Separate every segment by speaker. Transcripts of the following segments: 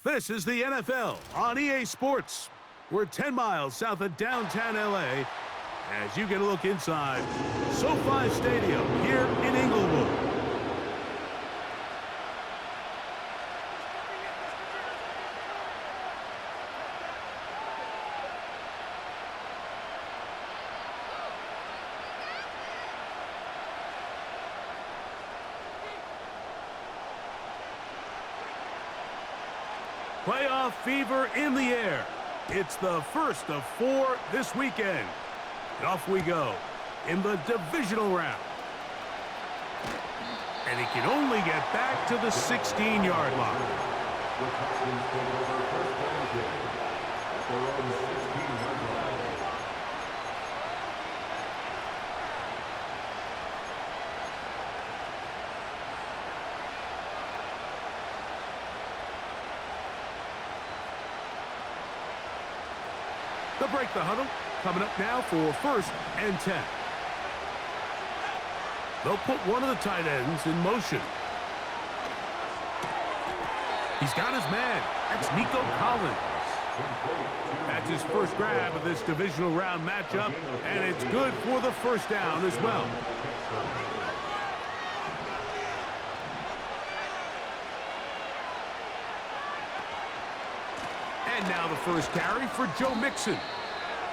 Speaker 1: This is the NFL on EA Sports. We're 10 miles south of downtown LA as you get a look inside SoFi Stadium here in Inglewood. Playoff fever in the air. It's the first of 4 this weekend. And off we go in the divisional round. And he can only get back to the 16-yard line. They'll break the huddle. Coming up now for 1st and 10. They'll put one of the tight ends in motion. He's got his man. That's Nico Collins. That's his first grab of this divisional round matchup, and it's good for the first down as well. And now the first carry for Joe Mixon.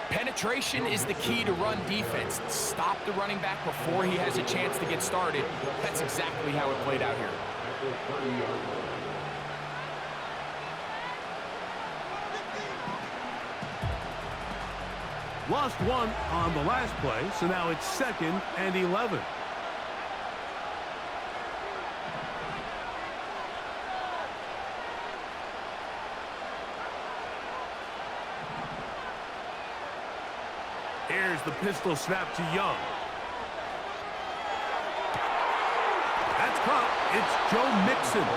Speaker 2: Penetration is the key to run defense. Stop the running back before he has a chance to get started. That's exactly how it played out here.
Speaker 1: Lost one on the last play, so now it's 2nd and 11. Here's the pistol snap to Young. That's caught. It's Joe Mixon.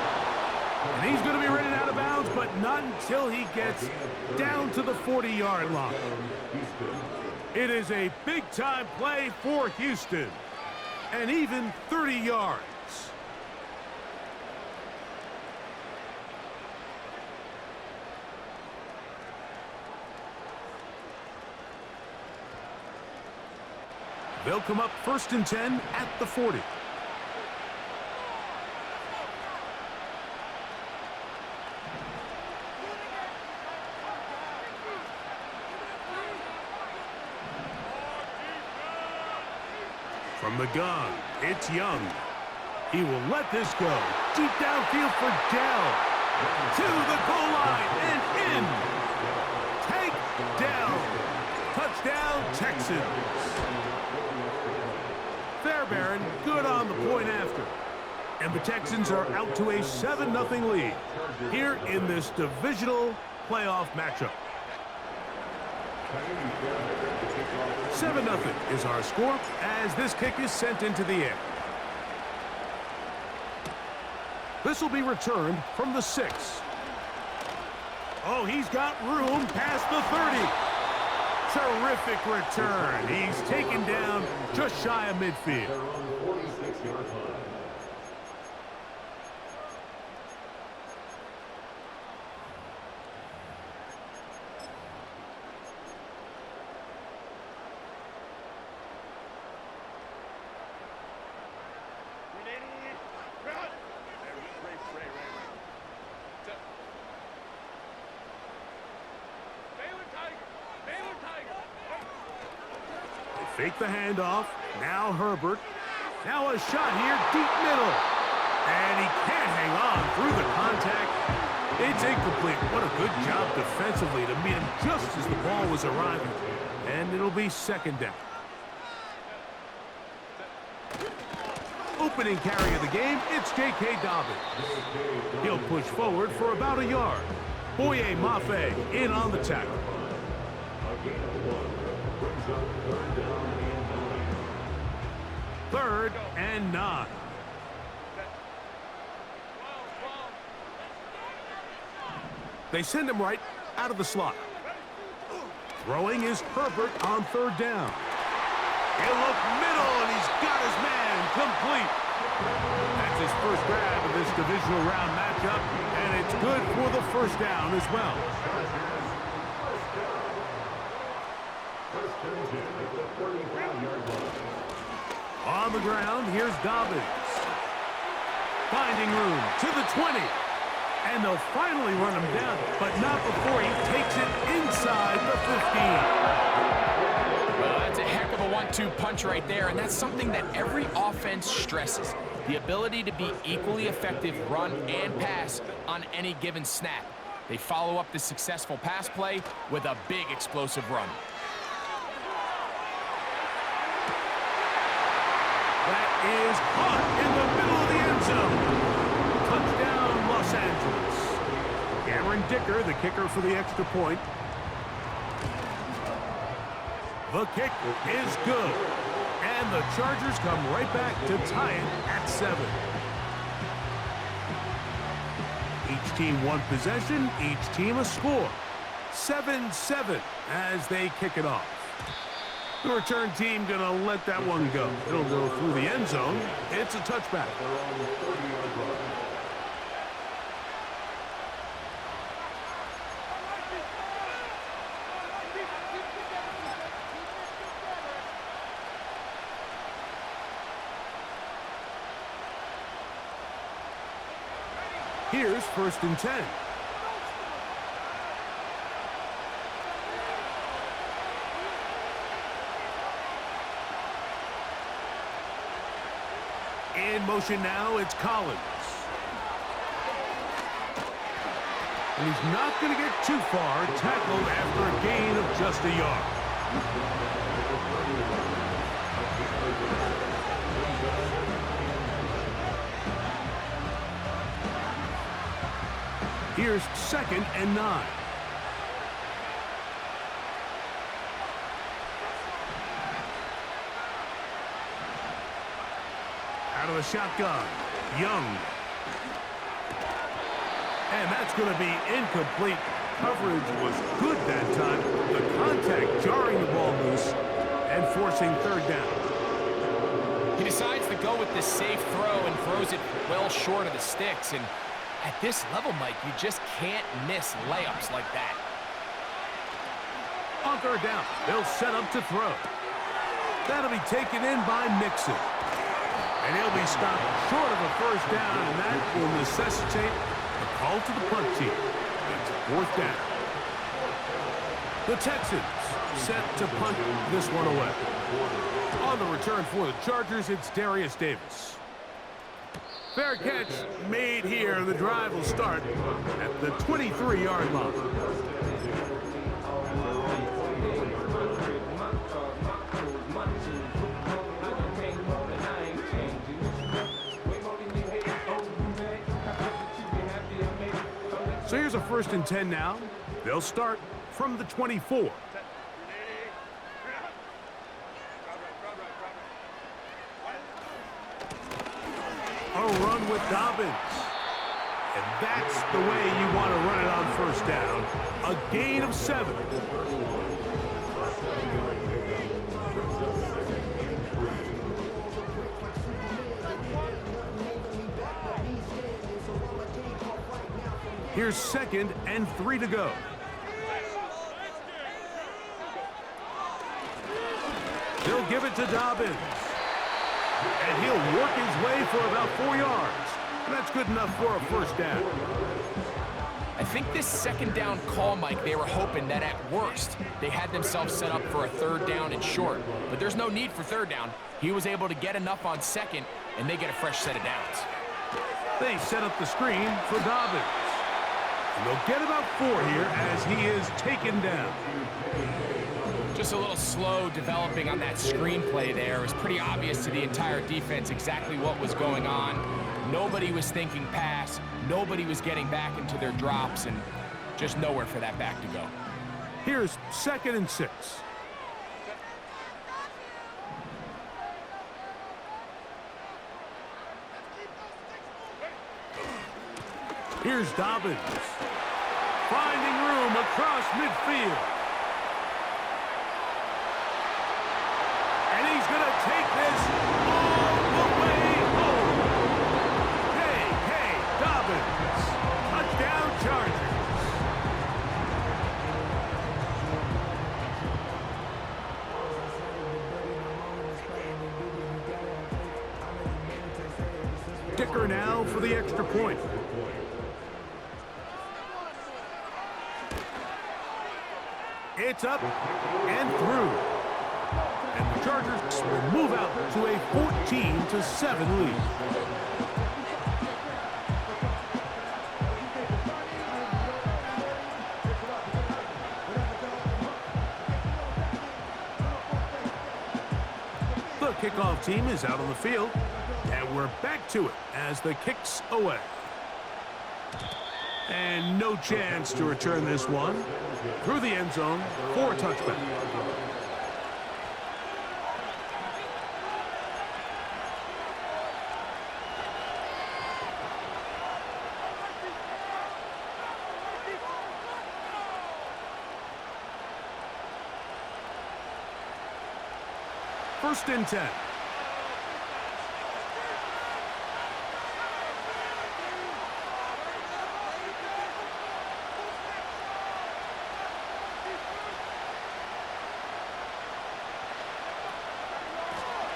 Speaker 1: And he's going to be running out of bounds, but not until he gets down to the 40-yard line. It is a big-time play for Houston. And even 30 yards. They'll come up 1st and 10 at the 40. From the gun, it's Young. He will let this go. Deep downfield for Dell. To the goal line and in. Take down. Touchdown, Texans. Fairbairn, good on the point after. And the Texans are out to a 7-0 lead here in this divisional playoff matchup. 7-0 is our score as this kick is sent into the air. This will be returned from the 6. Oh, he's got room past the 30. Terrific return. He's taken down just shy of midfield. Fake the handoff. Now Herbert. Now a shot here, deep middle. And he can't hang on through the contact. It's incomplete. What a good job defensively to meet him just as the ball was arriving. And it'll be 2nd down. Opening carry of the game, it's J.K. Dobbins. He'll push forward for about a yard. Boye Mafe in on the tackle. 3rd and 9. They send him right out of the slot. Throwing is Herbert on 3rd down. He'll look middle, and he's got his man complete. That's his first grab of this divisional round matchup, and it's good for the first down as well. On the ground, here's Dobbins. Finding room to the 20. And they'll finally run him down, but not before he takes it inside the 15.
Speaker 2: Well, that's a heck of a 1-2 punch right there, and that's something that every offense stresses. The ability to be equally effective run and pass on any given snap. They follow up the successful pass play with a big explosive run.
Speaker 1: That is caught in the middle of the end zone. Touchdown, Los Angeles. Cameron Dicker, the kicker for the extra point. The kick is good. And the Chargers come right back to tie it at 7. Each team one possession, each team a score. 7-7 as they kick it off. The return team going to let that one go. It'll go through the end zone. It's a touchback. Here's 1st and 10. In motion now, it's Collins. And he's not going to get too far, tackled after a gain of just a yard. Here's 2nd and 9. Out of the shotgun, Young. And that's going to be incomplete. Coverage was good that time. The contact jarring the ball loose and forcing 3rd down.
Speaker 2: He decides to go with the safe throw and throws it well short of the sticks. And at this level, Mike, you just can't miss layups like that.
Speaker 1: On 3rd down, they'll set up to throw. That'll be taken in by Mixon. And he'll be stopped short of a 1st down, and that will necessitate a call to the punt team. It's 4th down. The Texans set to punt this one away. On the return for the Chargers, it's Darius Davis. Fair catch made here. The drive will start at the 23-yard line. So here's a 1st and 10 now. They'll start from the 24. A run with Dobbins. And that's the way you want to run it on 1st down. A gain of 7. Here's 2nd and 3 to go. They'll give it to Dobbins. And he'll work his way for about 4 yards. And that's good enough for a 1st down.
Speaker 2: I think this 2nd down call, Mike, they were hoping that at worst they had themselves set up for a 3rd down and short. But there's no need for 3rd down. He was able to get enough on 2nd, and they get a fresh set of downs.
Speaker 1: They set up the screen for Dobbins. And they'll get about 4 here as he is taken down.
Speaker 2: Just a little slow developing on that screenplay there. It was pretty obvious to the entire defense exactly what was going on. Nobody was thinking pass. Nobody was getting back into their drops, and just nowhere for that back to go.
Speaker 1: Here's 2nd and 6. Here's Dobbins. Finding room across midfield. And he's going to take this all the way home. kicker now for the extra point. It's up and through. And the Chargers will move out to a 14-7 lead. The kickoff team is out on the field, and we're back to it as the kick's away. And no chance to return this one through the end zone for a touchback. First and 10.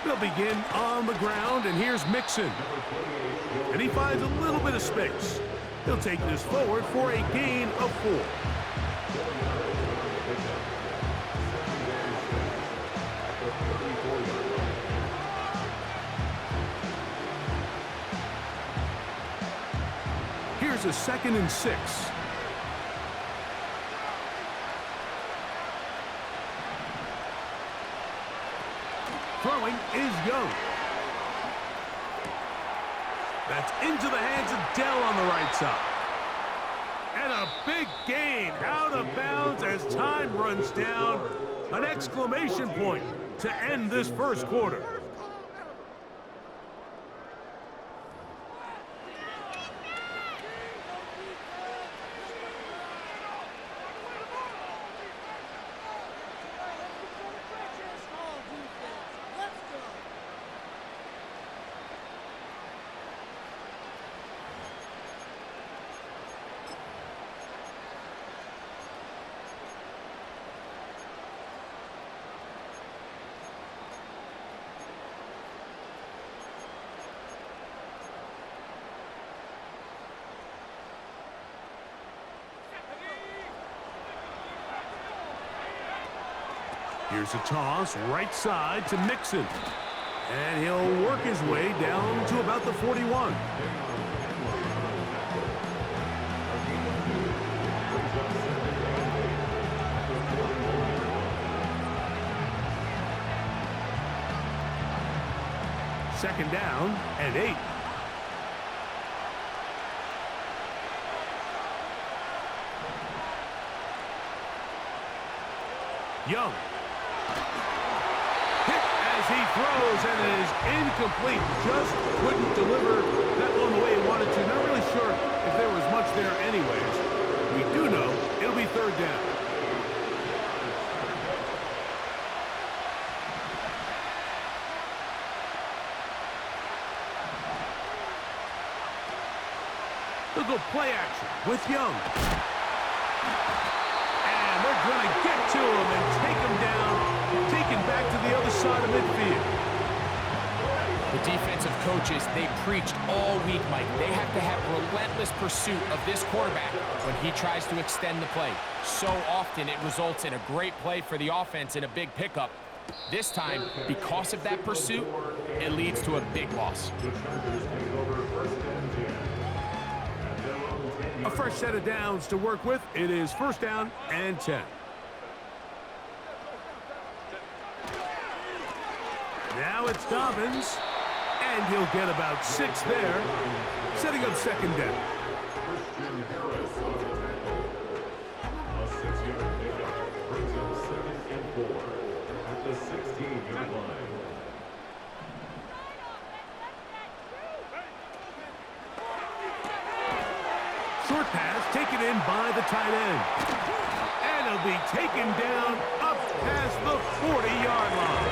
Speaker 1: They'll begin on the ground, and here's Mixon. And he finds a little bit of space. He'll take this forward for a gain of 4. Here's a 2nd and 6. Throwing is Young. That's into the hands of Dell on the right side. And a big gain out of bounds as time runs down. An exclamation point to end this first quarter. Here's a toss right side to Mixon. And he'll work his way down to about the 41. Second down and 8. Young. Hit as he throws, and it is incomplete. Just couldn't deliver that one the way he wanted to. Not really sure if there was much there anyways. We do know it'll be 3rd down. They'll go play action with Young. And they're going to get to him and take him down, taken back to the other side of midfield.
Speaker 2: The defensive coaches, they preached all week, Mike. They have to have relentless pursuit of this quarterback when he tries to extend the play. So often it results in a great play for the offense and a big pickup. This time, because of that pursuit, it leads to a big loss.
Speaker 1: A fresh set of downs to work with. It is 1st down and 10. Now it's Dobbins, and he'll get about 6 there, setting up 2nd down.
Speaker 3: A 6-yard pickup brings up 2nd and 4 at the 16-yard line.
Speaker 1: Short pass taken in by the tight end. And it'll be taken down up past the 40-yard line.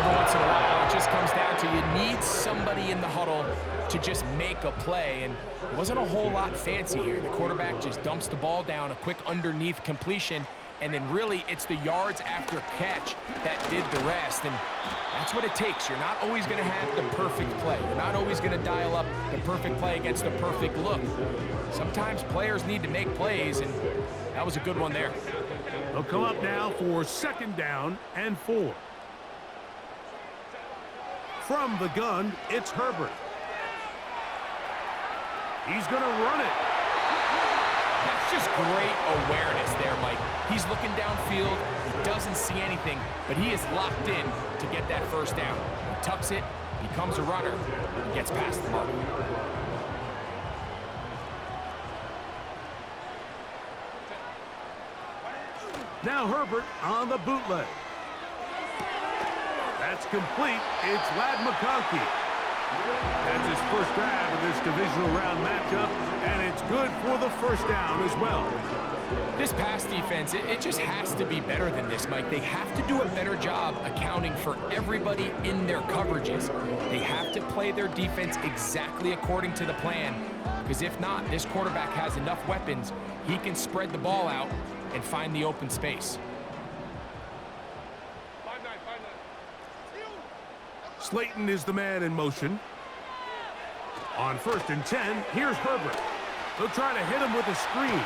Speaker 2: Every once in a while, it just comes down to you need somebody in the huddle to just make a play. And it wasn't a whole lot fancy here. The quarterback just dumps the ball down, a quick underneath completion, and then really it's the yards after catch that did the rest. And That's what it takes. You're not always going to have the perfect play. You're not always going to dial up the perfect play against the perfect look. Sometimes players need to make plays, and that was a good one there.
Speaker 1: They'll come up now for 2nd down and 4. From the gun, it's Herbert. He's going to run it.
Speaker 2: That's just great awareness there, Mike. He's looking downfield. He doesn't see anything, but he is locked in to get that 1st down. He tucks it, becomes a runner, and gets past the mark.
Speaker 1: Now Herbert on the bootleg. That's complete. It's Lad McConkey. That's his first grab of this divisional round matchup, and it's good for the 1st down as well.
Speaker 2: This pass defense, it just has to be better than this, Mike. They have to do a better job accounting for everybody in their coverages. They have to play their defense exactly according to the plan, because if not, this quarterback has enough weapons. He can spread the ball out and find the open space.
Speaker 1: Slayton is the man in motion. On 1st and 10, here's Herbert. They'll try to hit him with a screen.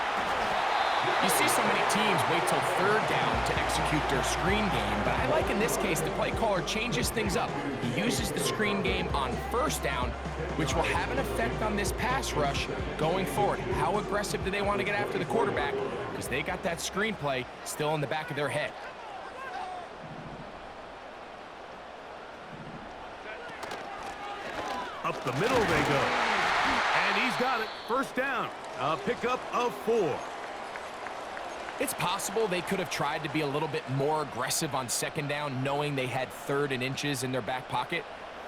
Speaker 2: You see so many teams wait till 3rd down to execute their screen game, but I like in this case the play caller changes things up. He uses the screen game on 1st down, which will have an effect on this pass rush going forward. How aggressive do they want to get after the quarterback? Because they got that screen play still in the back of their head.
Speaker 1: Up the middle they go. And he's got it. 1st down. A pickup of 4.
Speaker 2: It's possible they could have tried to be a little bit more aggressive on 2nd down, knowing they had 3rd and inches in their back pocket.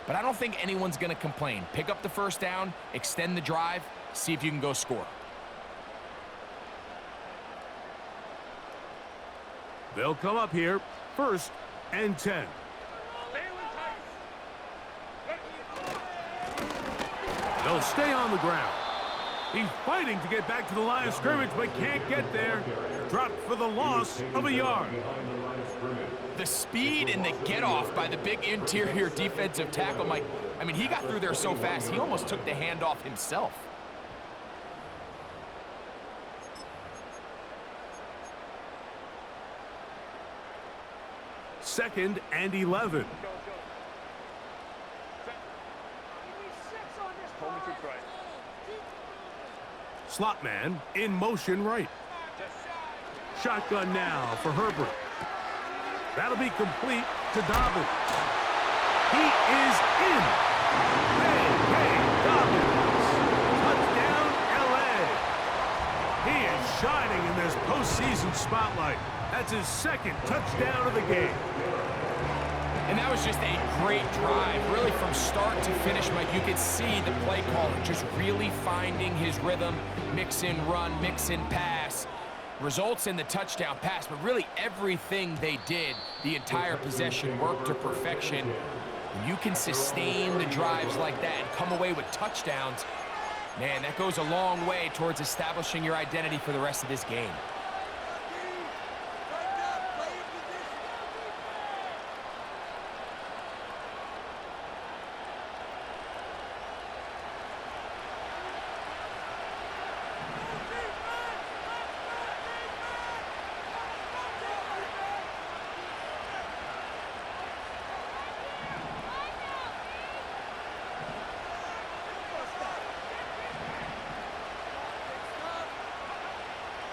Speaker 2: But I don't think anyone's going to complain. Pick up the 1st down, extend the drive, see if you can go score.
Speaker 1: They'll come up here. 1st and 10. They'll stay on the ground. He's fighting to get back to the line of scrimmage, but can't get there. Dropped for the loss of a yard.
Speaker 2: The speed and the get-off by the big interior defensive tackle, Mike. I mean, he got through there so fast, he almost took the handoff himself.
Speaker 1: Second and 11. Slot man in motion right. Shotgun now for Herbert. That'll be complete to Dobbins. He is in. Hey, Dobbins. Touchdown, L.A. He is shining in this postseason spotlight. That's his 2nd touchdown of the game.
Speaker 2: And that was just a great drive. Really, from start to finish, Mike, you could see the play caller just really finding his rhythm. Mix in run, mix in pass. Results in the touchdown pass, but really everything they did, the entire possession, worked to perfection. When you can sustain the drives like that and come away with touchdowns, man, that goes a long way towards establishing your identity for the rest of this game.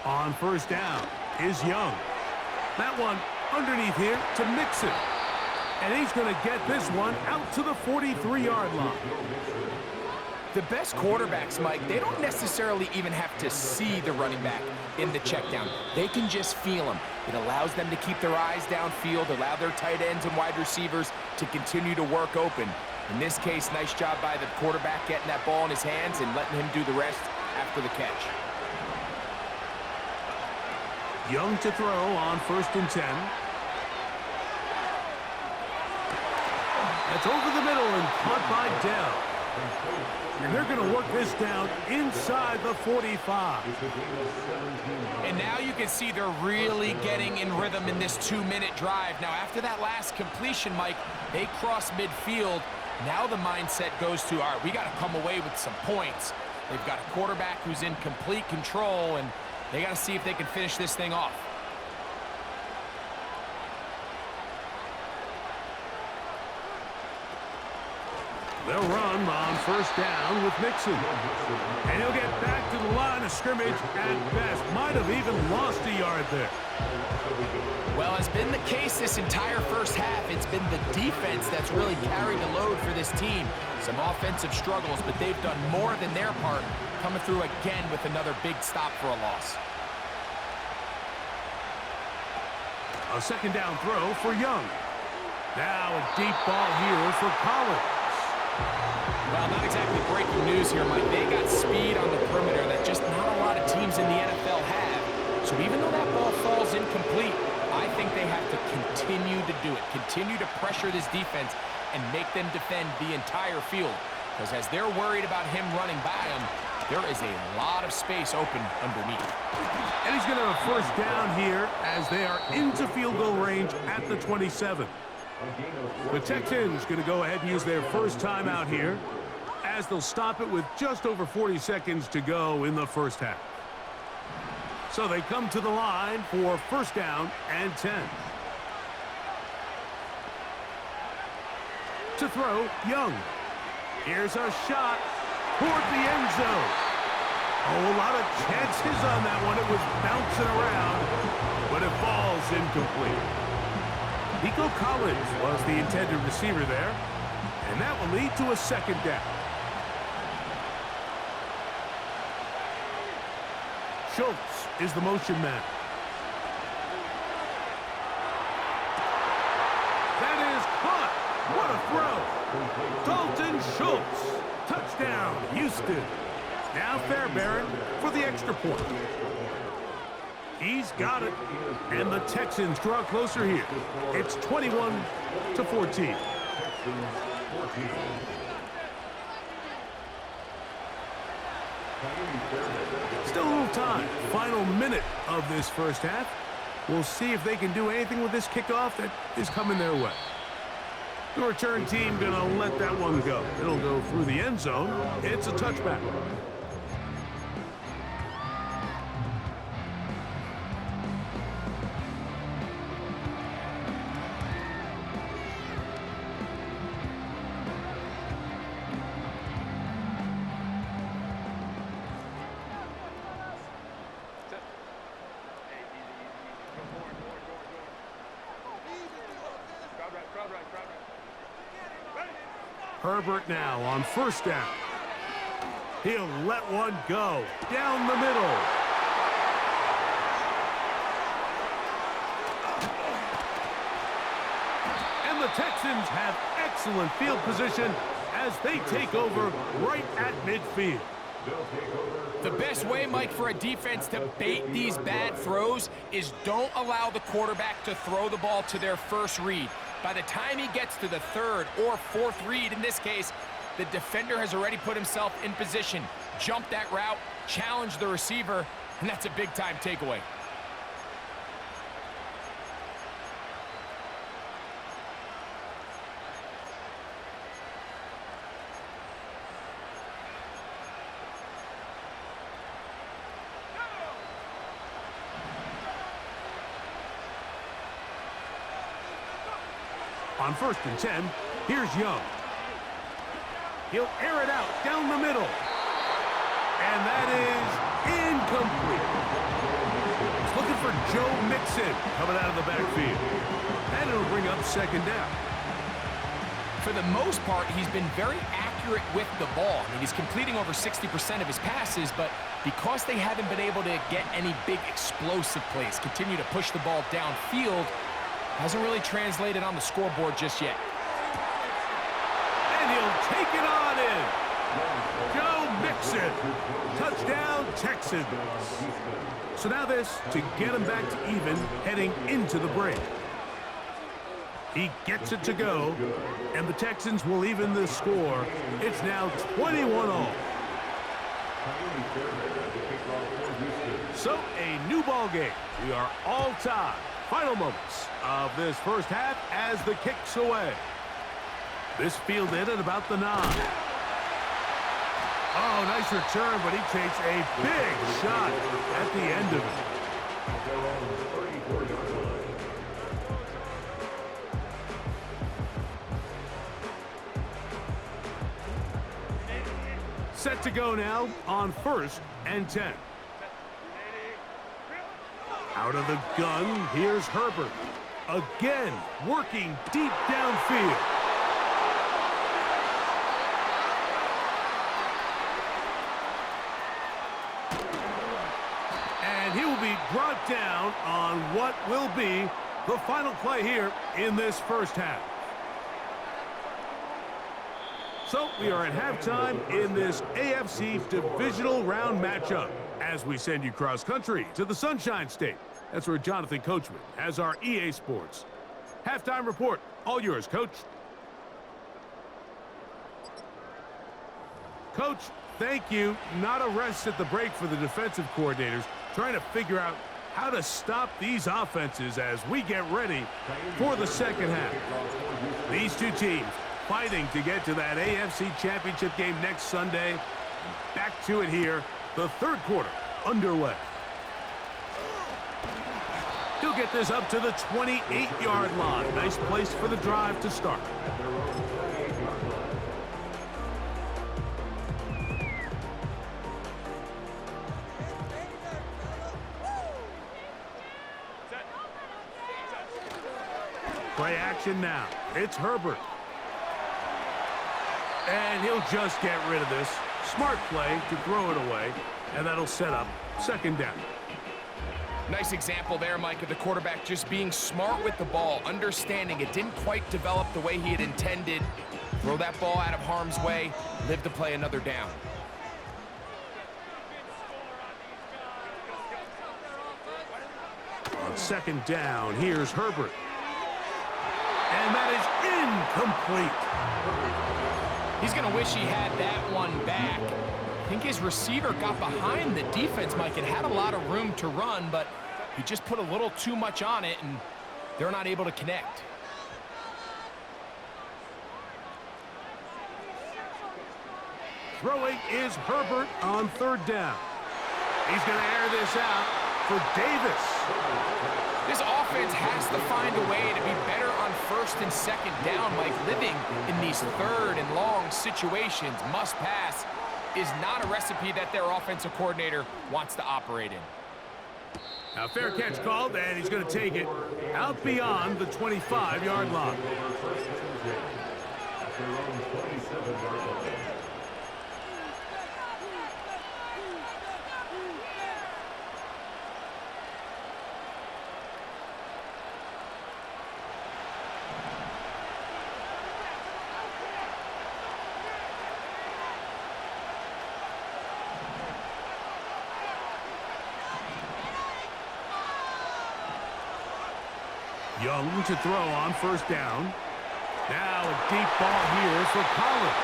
Speaker 1: On 1st down is Young. That one underneath here to Mixon. And he's going to get this one out to the 43-yard line.
Speaker 2: The best quarterbacks, Mike, they don't necessarily even have to see the running back in the check down. They can just feel him. It allows them to keep their eyes downfield, allow their tight ends and wide receivers to continue to work open. In this case, nice job by the quarterback getting that ball in his hands and letting him do the rest after the catch.
Speaker 1: Young to throw on 1st and 10. That's over the middle and caught by Dell. And they're going to work this down inside the 45.
Speaker 2: And now you can see they're really getting in rhythm in this 2-minute drive. Now, after that last completion, Mike, they cross midfield. Now the mindset goes to, all right, we got to come away with some points. They've got a quarterback who's in complete control, and they got to see if they can finish this thing off.
Speaker 1: They'll run on first down with Mixon. And he'll get back to the line of scrimmage at best. Might have even lost a yard there.
Speaker 2: Well, it's been the case this entire first half. It's been the defense that's really carried the load for this team. Some offensive struggles, but they've done more than their part, coming through again with another big stop for a loss.
Speaker 1: A second down throw for Young. Now a deep ball here for Collins.
Speaker 2: Well, not exactly breaking news here, Mike. They got speed on the perimeter that just not a lot of teams in the NFL have. So even though that ball falls incomplete, I think they have to continue to do it. Continue to pressure this defense and make them defend the entire field. Because as they're worried about him running by them, there is a lot of space open underneath.
Speaker 1: And he's going to have a first down here as they are into field goal range at the 27. The Texans going to go ahead and use their first timeout here as they'll stop it with just over 40 seconds to go in the first half. So they come to the line for first down and 10. To throw, Young. Here's a shot toward the end zone. Oh, a lot of chances on that one. It was bouncing around, but it falls incomplete. Nico Collins was the intended receiver there, and that will lead to a second down. Schultz is the motion man. That is caught. What a throw. Dalton Schultz. Touchdown, Houston. Now Fairbairn for the extra point. He's got it, and the Texans draw closer here. It's 21-14. Still a little time. Final minute of this first half. We'll see if they can do anything with this kickoff that is coming their way. The return team going to let that one go. It'll go through the end zone. It's a touchback. Herbert now on first down. He'll let one go down the middle. And the Texans have excellent field position as they take over right at midfield.
Speaker 2: The best way, Mike, for a defense to bait these bad throws is don't allow the quarterback to throw the ball to their first read. By the time he gets to the third or fourth read, in this case, the defender has already put himself in position, jumped that route, challenged the receiver, and that's a big-time takeaway.
Speaker 1: On first and 10, here's Young. He'll air it out down the middle. And that is incomplete. He's looking for Joe Mixon coming out of the backfield. And it'll bring up second down.
Speaker 2: For the most part, he's been very accurate with the ball. I mean, he's completing over 60% of his passes, but because they haven't been able to get any big explosive plays, continue to push the ball downfield, hasn't really translated on the scoreboard just yet.
Speaker 1: And he'll take it on in. Joe Mixon. Touchdown, Texans. So now this to get him back to even heading into the break. He gets it to go, and the Texans will even the score. It's now 21-all. So, a new ball game. We are all tied. Final moments of this first half as the kick's away. This fielded at about the 9. Oh, nice return, but he takes a big shot at the end of it. Set to go now on 1st and 10. Out of the gun, here's Herbert. Again, working deep downfield. And he will be brought down on what will be the final play here in this first half. So we are at halftime in this AFC Divisional Round matchup as we send you cross-country to the Sunshine State. That's where Jonathan Coachman has our EA Sports halftime report. All yours, Coach. Coach, thank you. Not a rest at the break for the defensive coordinators, trying to figure out how to stop these offenses as we get ready for the second half. These two teams fighting to get to that AFC Championship game next Sunday. Back to it here, the third quarter underway. He'll get this up to the 28-yard line. Nice place for the drive to start. Play action now. It's Herbert. And he'll just get rid of this. Smart play to throw it away, and that'll set up second down.
Speaker 2: Nice example there, Mike, of the quarterback just being smart with the ball, understanding it didn't quite develop the way he had intended. Throw that ball out of harm's way, live to play another down.
Speaker 1: On second down, here's Herbert. And that is incomplete.
Speaker 2: He's going to wish he had that one back. I think his receiver got behind the defense, Mike, and had a lot of room to run, but he just put a little too much on it, and they're not able to connect.
Speaker 1: Throwing is Herbert on third down. He's going to air this out for Davis.
Speaker 2: This offense has to find a way to be better on first and second down, Mike. Living in these third and long situations, must pass, is not a recipe that their offensive coordinator wants to operate in.
Speaker 1: Now, fair catch called, and he's going to take it out beyond the 25-yard line. Young to throw on first down. Now a deep ball here for Collins.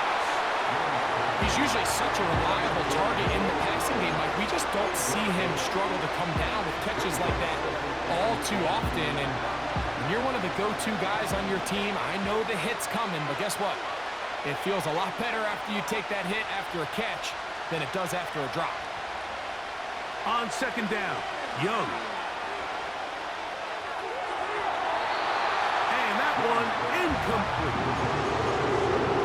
Speaker 2: He's usually such a reliable target in the passing game. Like, we just don't see him struggle to come down with catches like that all too often. And when you're one of the go-to guys on your team, I know the hit's coming, but guess what? It feels a lot better after you take that hit after a catch than it does after a drop.
Speaker 1: On second down, Young. One incomplete.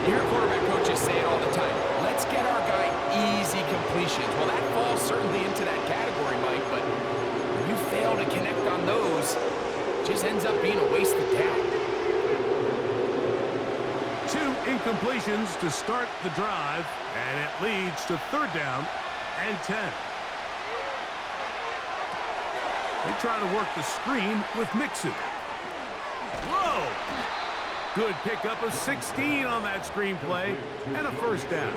Speaker 2: You hear quarterback coaches say it all the time. Let's get our guy easy completions. Well, that falls certainly into that category, Mike, but when you fail to connect on those, it just ends up being a wasted down.
Speaker 1: 2 incompletions to start the drive, and it leads to third down and 10. They try to work the screen with Mixon. Whoa! Good pickup of 16 on that screenplay and a first down.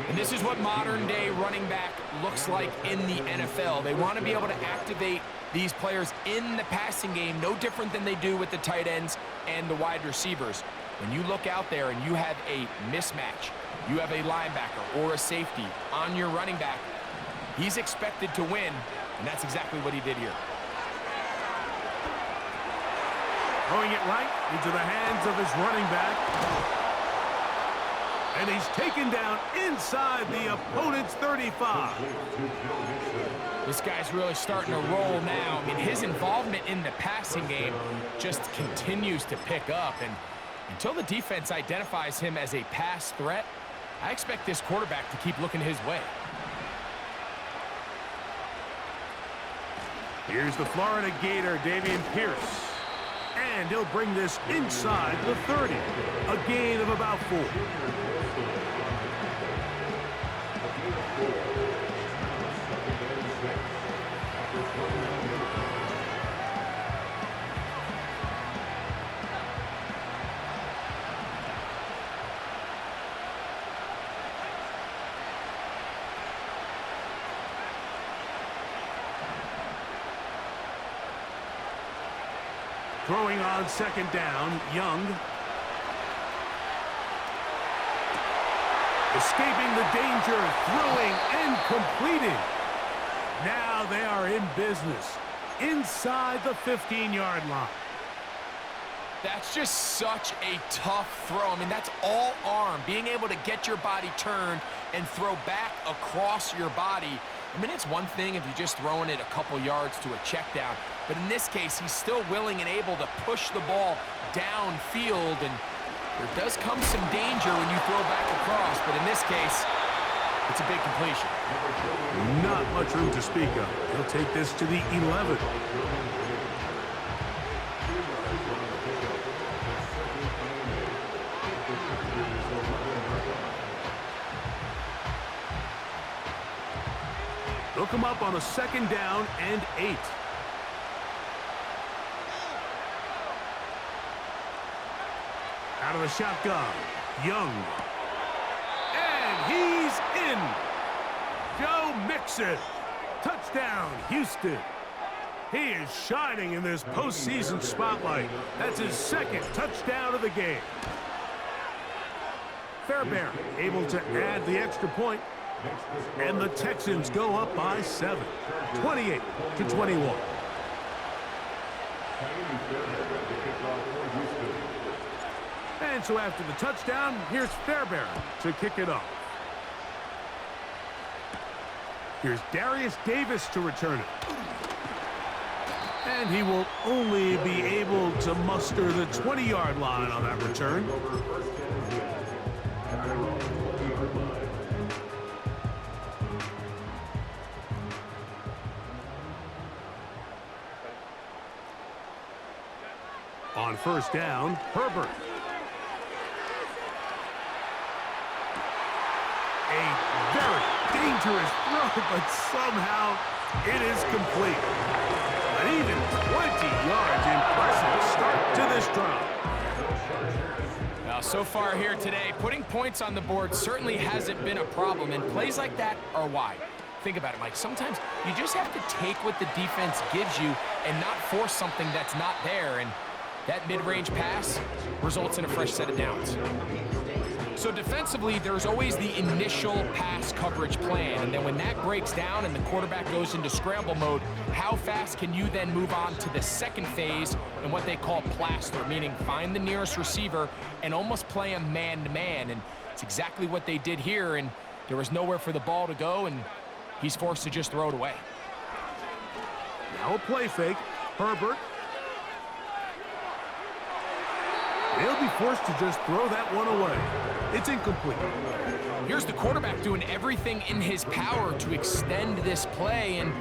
Speaker 2: And this is what modern-day running back looks like in the NFL. They want to be able to activate these players in the passing game, no different than they do with the tight ends and the wide receivers. When you look out there and you have a mismatch you have a linebacker or a safety on your running back, he's expected to win, and that's exactly what he did here.
Speaker 1: Throwing it right into the hands of his running back. And he's taken down inside the opponent's 35.
Speaker 2: This guy's really starting to roll now. I mean, his involvement in the passing game just continues to pick up. And until the defense identifies him as a pass threat, I expect this quarterback to keep looking his way.
Speaker 1: Here's the Florida Gator, Dameon Pierce. And he'll bring this inside the 30. A gain of about 4. Throwing on second down, Young. Escaping the danger, throwing and completing. Now they are in business inside the 15-yard line.
Speaker 2: That's just such a tough throw. I mean, that's all arm, being able to get your body turned and throw back across your body. I mean, it's one thing if you're just throwing it a couple yards to a check down, but in this case, he's still willing and able to push the ball downfield, and there does come some danger when you throw back across, but in this case, it's a big completion.
Speaker 1: Not much room to speak of. He'll take this to the 11. They'll come up on a second down and 8. Out of the shotgun, Young. And he's in. Joe Mixon. Touchdown, Houston. He is shining in this postseason spotlight. That's his second touchdown of the game. Fairbairn able to add the extra point. And the Texans go up by 7, 28-21. And so after the touchdown, here's Fairbairn to kick it off. Here's Darius Davis to return it. And he will only be able to muster the 20-yard line on that return. On first down, Herbert. A very dangerous throw, but somehow it is complete. But even 20 yards, impressive start to this drive.
Speaker 2: Now, so far here today, putting points on the board certainly hasn't been a problem, and plays like that are why. Think about it, Mike. Sometimes you just have to take what the defense gives you and not force something that's not there, and that mid-range pass results in a fresh set of downs. So defensively, there's always the initial pass coverage plan, and then when that breaks down and the quarterback goes into scramble mode, how fast can you then move on to the second phase in what they call plaster, meaning find the nearest receiver and almost play him man-to-man, and it's exactly what they did here, and there was nowhere for the ball to go, and he's forced to just throw it away.
Speaker 1: Now a play fake, Herbert. He'll be forced to just throw that one away. It's incomplete.
Speaker 2: Here's the quarterback doing everything in his power to extend this play, and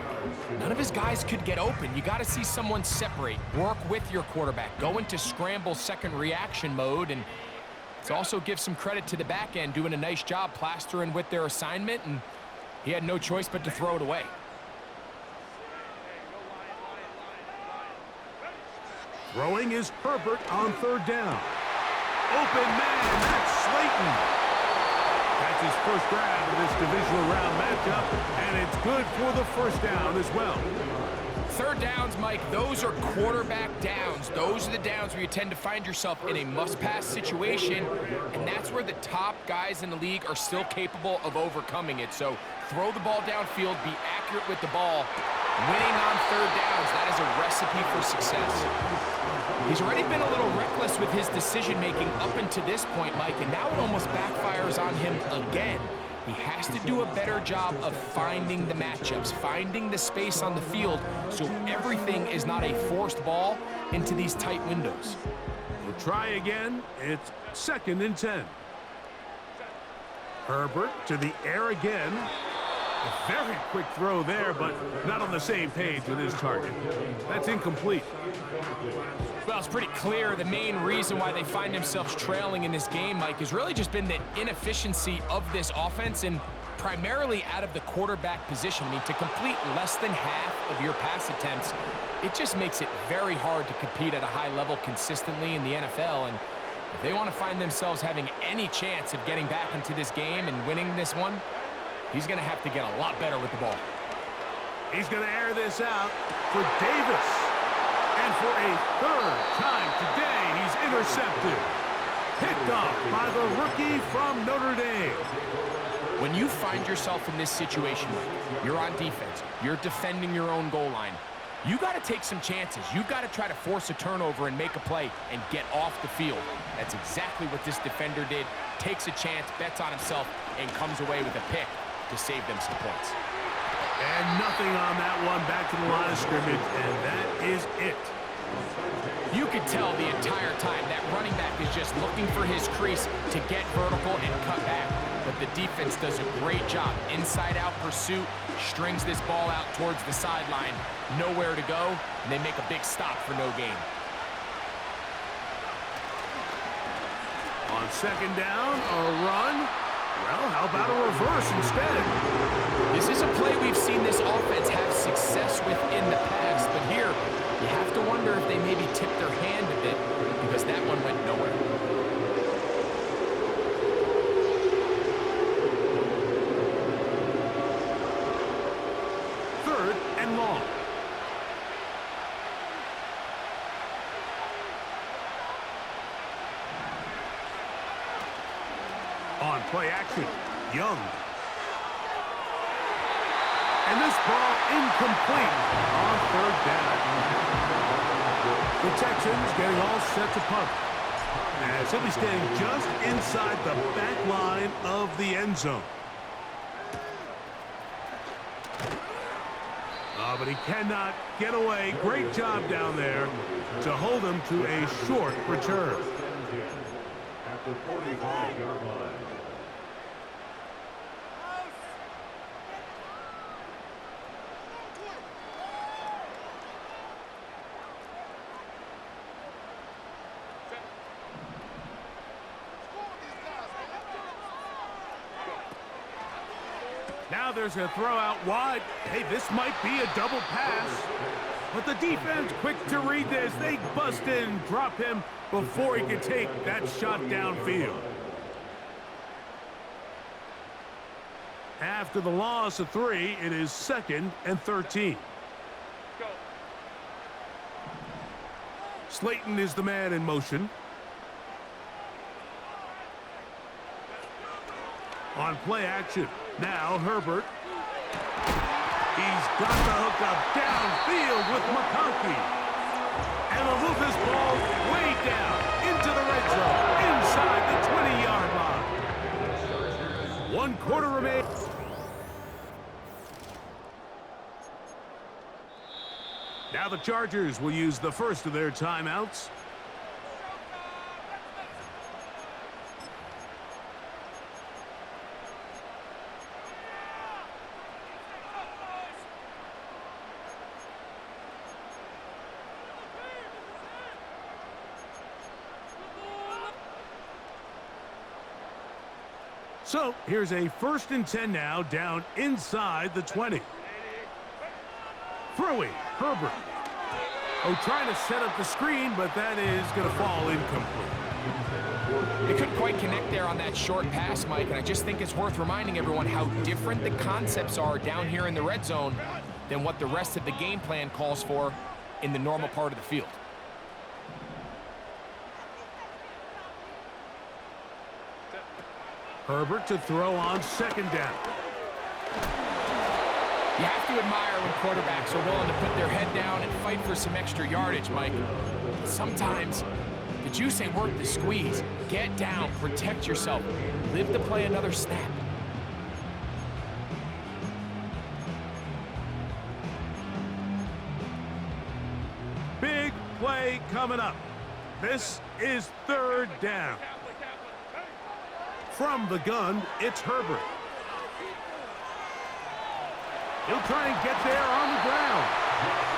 Speaker 2: none of his guys could get open. You got to see someone separate, work with your quarterback, go into scramble second reaction mode, and it also gives some credit to the back end doing a nice job plastering with their assignment, and he had no choice but to throw it away.
Speaker 1: Throwing is Herbert on third down. Open man, that's Slayton. That's his first grab of this divisional round matchup, and it's good for the first down as well.
Speaker 2: Third downs, Mike, those are quarterback downs. Those are the downs where you tend to find yourself in a must-pass situation, and that's where the top guys in the league are still capable of overcoming it. So throw the ball downfield, be accurate with the ball. Winning on third downs, that is a recipe for success. He's already been a little reckless with his decision-making up until this point, Mike, and now it almost backfires on him again. He has to do a better job of finding the matchups, finding the space on the field, so everything is not a forced ball into these tight windows.
Speaker 1: We'll try again. It's 2nd and 10. Herbert to the air again. A very quick throw there, but not on the same page with his target. That's incomplete.
Speaker 2: Well, it's pretty clear the main reason why they find themselves trailing in this game, Mike, has really just been the inefficiency of this offense and primarily out of the quarterback position. I mean, to complete less than half of your pass attempts, it just makes it very hard to compete at a high level consistently in the NFL. And if they want to find themselves having any chance of getting back into this game and winning this one, he's going to have to get a lot better with the ball.
Speaker 1: He's going to air this out for Davis. And for a third time today, he's intercepted. Picked off by the rookie from Notre Dame.
Speaker 2: When you find yourself in this situation, you're on defense, you're defending your own goal line, you got to take some chances. You've got to try to force a turnover and make a play and get off the field. That's exactly what this defender did. Takes a chance, bets on himself, and comes away with a pick to save them some points.
Speaker 1: And nothing on that one, back to the line of scrimmage, and that is it.
Speaker 2: You could tell the entire time that running back is just looking for his crease to get vertical and cut back. But the defense does a great job. Inside-out pursuit, strings this ball out towards the sideline, nowhere to go, and they make a big stop for no gain.
Speaker 1: On 2nd down, a run. Well, how about a reverse instead?
Speaker 2: This is a play we've seen this offense have success with in the past, but here you have to wonder if they maybe tipped their hand a bit because that one went nowhere.
Speaker 1: Third and long. On play action, Young. And this ball incomplete on 3rd down. The Texans getting all set to punt. As he'll be staying just inside the back line of the end zone. But he cannot get away. Great job down there to hold him to a short return.
Speaker 3: At the 45-yard line.
Speaker 1: Now there's a throw out wide. Hey, this might be a double pass. But the defense quick to read this. They bust in, drop him before he can take that shot downfield. After the loss of 3, it is 2nd and 13. Slayton is the man in motion. On play action. Now Herbert. He's got the hook up downfield with McConkey. And he'll move this ball way down into the red zone, inside the 20-yard line. 1 quarter remains. Now the Chargers will use the first of their timeouts. So here's a 1st and 10 now, down inside the 20. Throwing, Herbert. Oh, trying to set up the screen, but that is going to fall incomplete.
Speaker 2: They couldn't quite connect there on that short pass, Mike, and I just think it's worth reminding everyone how different the concepts are down here in the red zone than what the rest of the game plan calls for in the normal part of the field.
Speaker 1: Herbert to throw on second down.
Speaker 2: You have to admire when quarterbacks are willing to put their head down and fight for some extra yardage, Mike. Sometimes the juice ain't worth the squeeze. Get down, protect yourself, live to play another snap.
Speaker 1: Big play coming up. This is third down. From the gun, it's Herbert. He'll try and get there on the ground.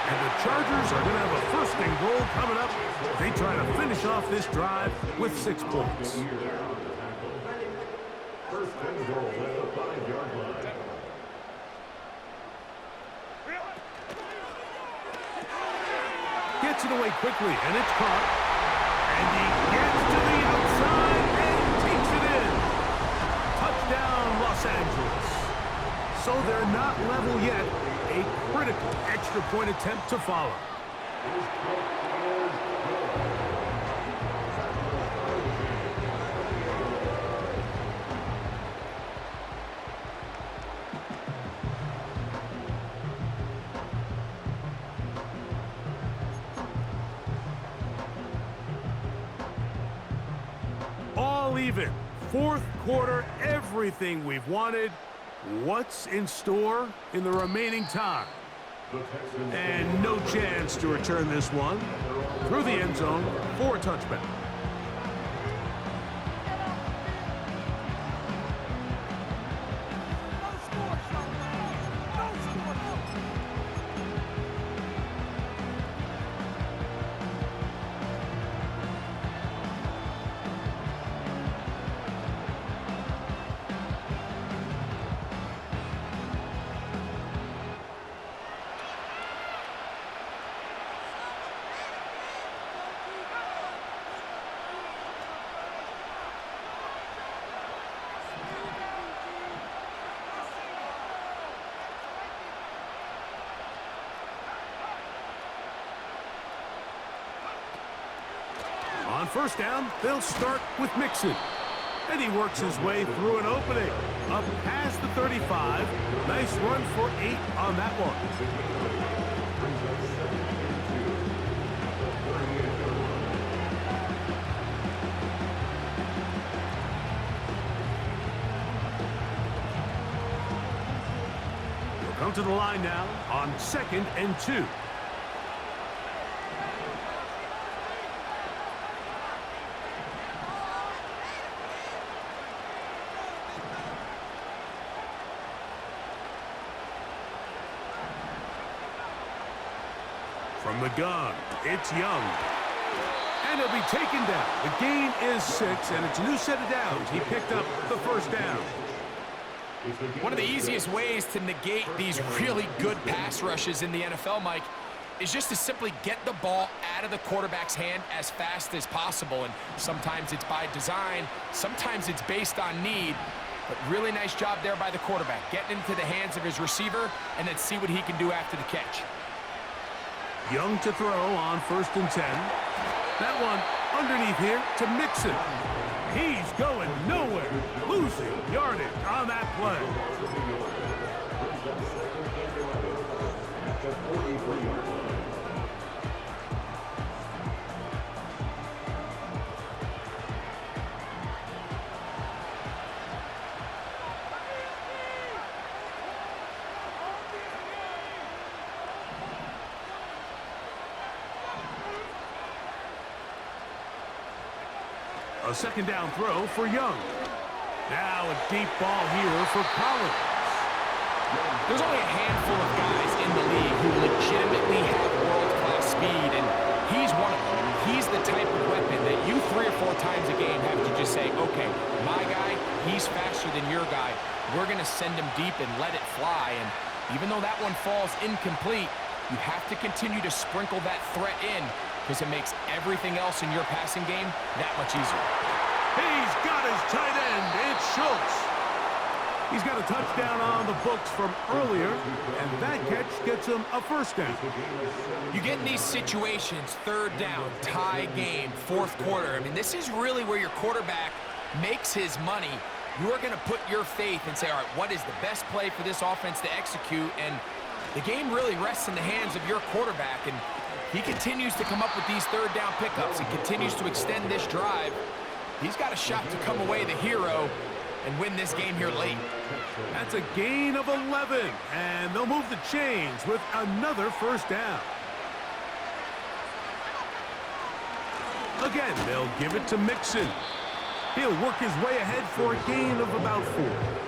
Speaker 1: And the Chargers are going to have a first and goal coming up. They try to finish off this drive with 6 points.
Speaker 3: First and goal at the 5-yard line.
Speaker 1: Gets it away quickly, and it's caught. And he gets to the outside and takes it in. Touchdown, Los Angeles. So they're not level yet. A critical extra point attempt to follow. All even. Fourth quarter, everything we've wanted. What's in store in the remaining time? And no chance to return this one. Through the end zone for a touchback. On first down, they'll start with Mixon. And he works his way through an opening. Up past the 35. Nice run for 8 on that one. We'll come to the line now on 2nd and 2. From the gun, it's Young. And he'll be taken down. The gain is 6, and it's a new set of downs. He picked up the first down.
Speaker 2: One of the easiest ways to negate these really good pass rushes in the NFL, Mike, is just to simply get the ball out of the quarterback's hand as fast as possible. And sometimes it's by design, sometimes it's based on need. But really nice job there by the quarterback, getting into the hands of his receiver, and then see what he can do after the catch.
Speaker 1: Young to throw on 1st and 10. That one underneath here to Mixon. He's going nowhere. Losing yardage on that play. A second down throw for Young. Now a deep ball here for Collins.
Speaker 2: There's only a handful of guys in the league who legitimately have world-class speed, and he's one of them. He's the type of weapon that you 3 or 4 times a game have to just say, okay, my guy, he's faster than your guy. We're going to send him deep and let it fly. And even though that one falls incomplete, you have to continue to sprinkle that threat in, because it makes everything else in your passing game that much easier.
Speaker 1: He's got his tight end. It's Schultz. He's got a touchdown on the books from earlier, and that catch gets him a first down.
Speaker 2: You get in these situations, third down, tie game, fourth quarter. I mean, this is really where your quarterback makes his money. You are going to put your faith and say, all right, what is the best play for this offense to execute? And the game really rests in the hands of your quarterback, and he continues to come up with these third down pickups and continues to extend this drive. He's got a shot to come away the hero and win this game here late.
Speaker 1: That's a gain of 11, and they'll move the chains with another first down. Again, they'll give it to Mixon. He'll work his way ahead for a gain of about 4.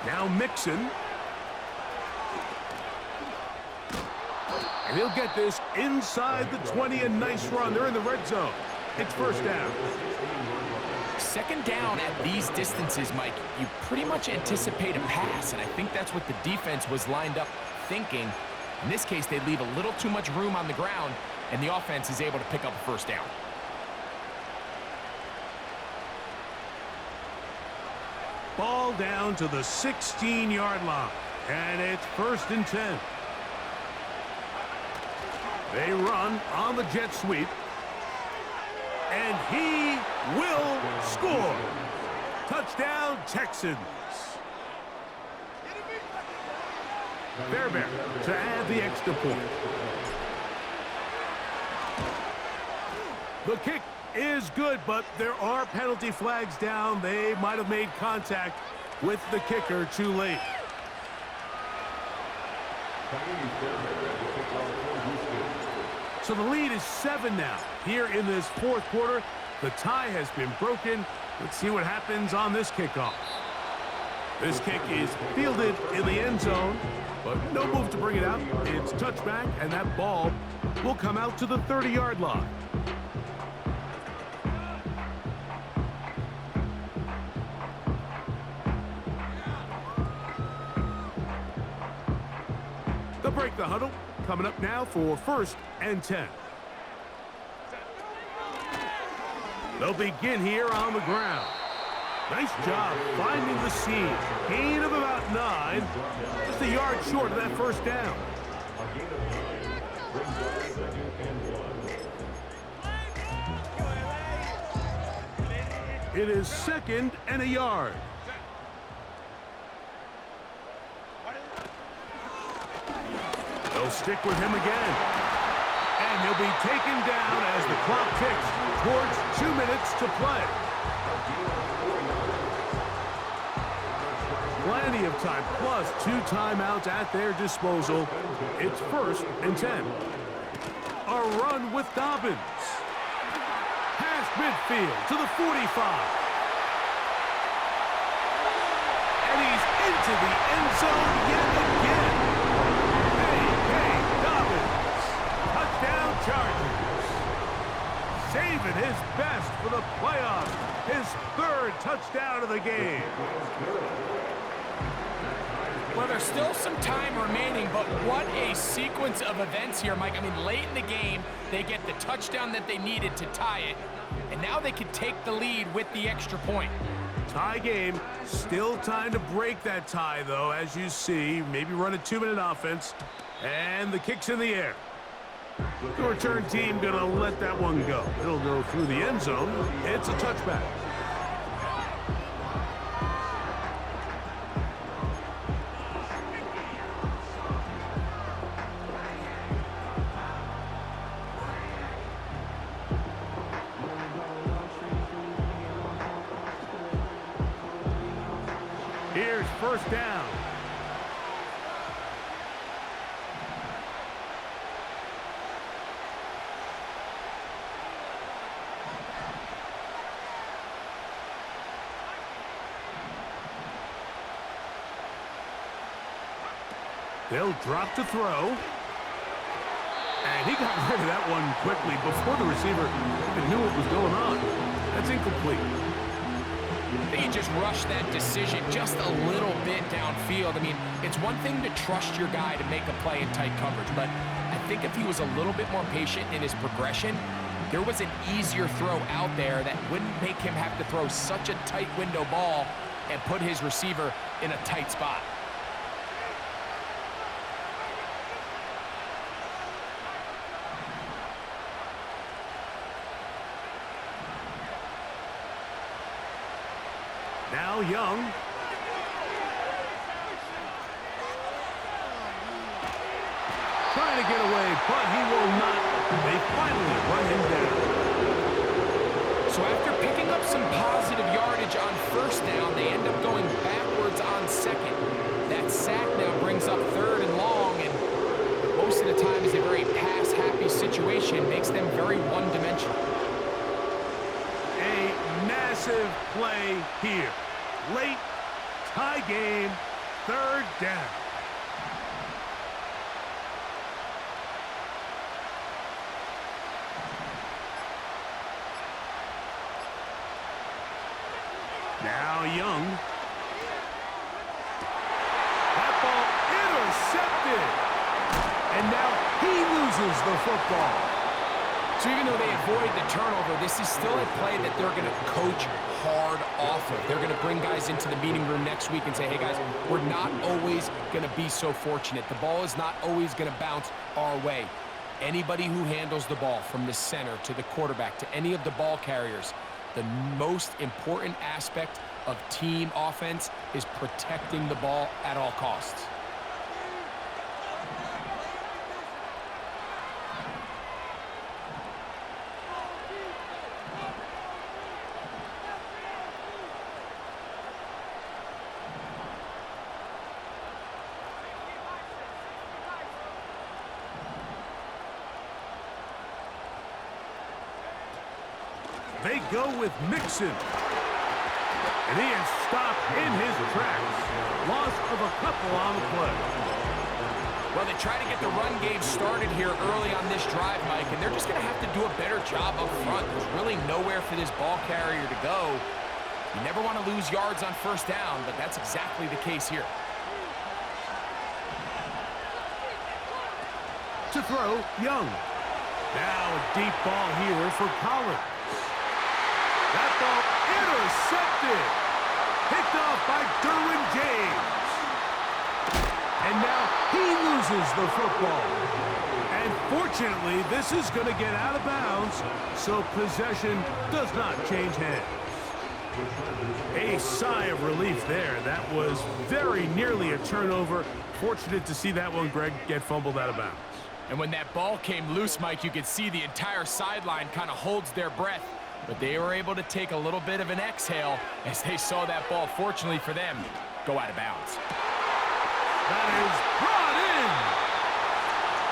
Speaker 1: Now Mixon. And he'll get this inside the 20, a nice run. They're in the red zone. It's first down.
Speaker 2: Second down at these distances, Mike, you pretty much anticipate a pass, and I think that's what the defense was lined up thinking. In this case, they leave a little too much room on the ground, and the offense is able to pick up a first down.
Speaker 1: Ball down to the 16-yard line, and it's first and 10. They run on the jet sweep, and he will score. Touchdown, Texans. Fairbairn to add the extra point. The kick is good, but there are penalty flags down. They might have made contact with the kicker too late. So the lead is 7 now. Here in this fourth quarter, the tie has been broken. Let's see what happens on this kickoff. This kick is fielded in the end zone, but no move to bring it out. It's touchback, and that ball will come out to the 30-yard line. They'll break the huddle. Coming up now for first and 10. They'll begin here on the ground. Nice job finding the seam. Gain of about 9. Just a yard short of that first down. It is second and a yard. They'll stick with him again. And he'll be taken down as the clock ticks towards 2 minutes to play. Plenty of time, plus 2 timeouts at their disposal. It's first and 10. A run with Dobbins. Past midfield to the 45. And he's into the end zone yet again. Touchdown Chargers. Saving his best for the playoffs. His 3rd touchdown of the game.
Speaker 2: Well, there's still some time remaining, but what a sequence of events here, Mike. I mean, late in the game, they get the touchdown that they needed to tie it, and now they can take the lead with the extra point.
Speaker 1: Tie game. Still time to break that tie, though, as you see. Maybe run a 2-minute offense. And the kick's in the air. The return team going to let that one go. It'll go through the end zone. It's a touchback. Here's first down. They'll drop to throw. And he got rid of that one quickly before the receiver even knew what was going on. That's incomplete.
Speaker 2: I think he just rushed that decision just a little bit downfield. I mean, it's one thing to trust your guy to make a play in tight coverage, but I think if he was a little bit more patient in his progression, there was an easier throw out there that wouldn't make him have to throw such a tight window ball and put his receiver in a tight spot.
Speaker 1: Now Young. Trying to get away, but he will not. They finally run him down.
Speaker 2: So after picking up some positive yardage on first down, they end up going backwards on second. That sack now brings up third and long, and most of the time is a very pass-happy situation, makes them very one-dimensional.
Speaker 1: A massive play here. Late, tie game, third down. Now Young. That ball intercepted. And now he loses the football.
Speaker 2: So even though they avoid the turnover, this is still a play that they're going to coach hard off of. They're going to bring guys into the meeting room next week and say, hey guys, we're not always going to be so fortunate. The ball is not always going to bounce our way. Anybody who handles the ball from the center to the quarterback to any of the ball carriers, the most important aspect of team offense is protecting the ball at all costs.
Speaker 1: They go with Mixon. And he is stopped in his tracks. Loss of a couple on the play.
Speaker 2: Well, they try to get the run game started here early on this drive, Mike, and they're just going to have to do a better job up front. There's really nowhere for this ball carrier to go. You never want to lose yards on first down, but that's exactly the case here.
Speaker 1: To throw, Young. Now a deep ball here for Collins. That ball intercepted. Picked off by Derwin James. And now he loses the football. And fortunately, this is going to get out of bounds, so possession does not change hands. A sigh of relief there. That was very nearly a turnover. Fortunate to see that one, Greg, get fumbled out of bounds.
Speaker 2: And when that ball came loose, Mike, you could see the entire sideline kind of holds their breath. But they were able to take a little bit of an exhale as they saw that ball, fortunately for them, go out of bounds.
Speaker 1: That is brought in.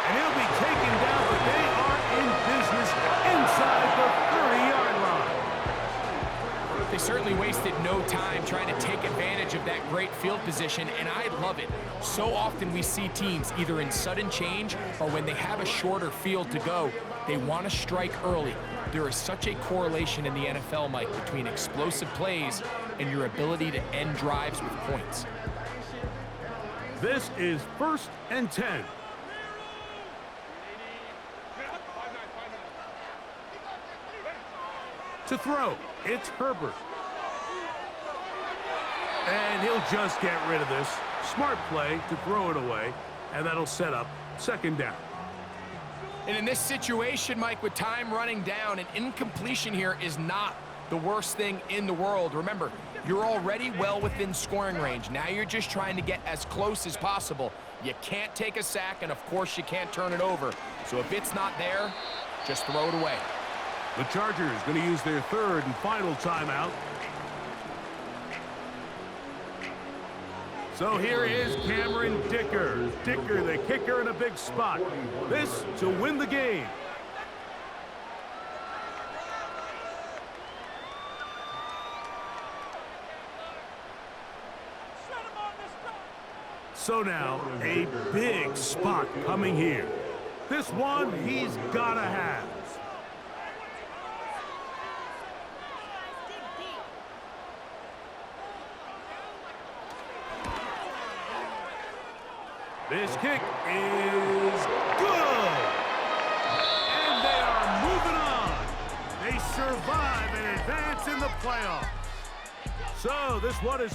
Speaker 1: And he'll be taken down, but they are in business inside the 30-yard line.
Speaker 2: They certainly wasted no time trying to take advantage of that great field position, and I love it. So often we see teams either in sudden change or when they have a shorter field to go, they want to strike early. There is such a correlation in the NFL, Mike, between explosive plays and your ability to end drives with points.
Speaker 1: This is 1st and 10. To throw, it's Herbert. And he'll just get rid of this. Smart play to throw it away, and that'll set up 2nd down.
Speaker 2: And in this situation, Mike, with time running down, an incompletion here is not the worst thing in the world. Remember, you're already well within scoring range. Now you're just trying to get as close as possible. You can't take a sack, and of course you can't turn it over. So if it's not there, just throw it away.
Speaker 1: The Chargers going to use their 3rd and final timeout. So here is Cameron Dicker. Dicker, the kicker, in a big spot. This to win the game. So now, a big spot coming here. This one he's gotta have. This kick is good. And they are moving on. They survive and advance in the playoffs. So this one is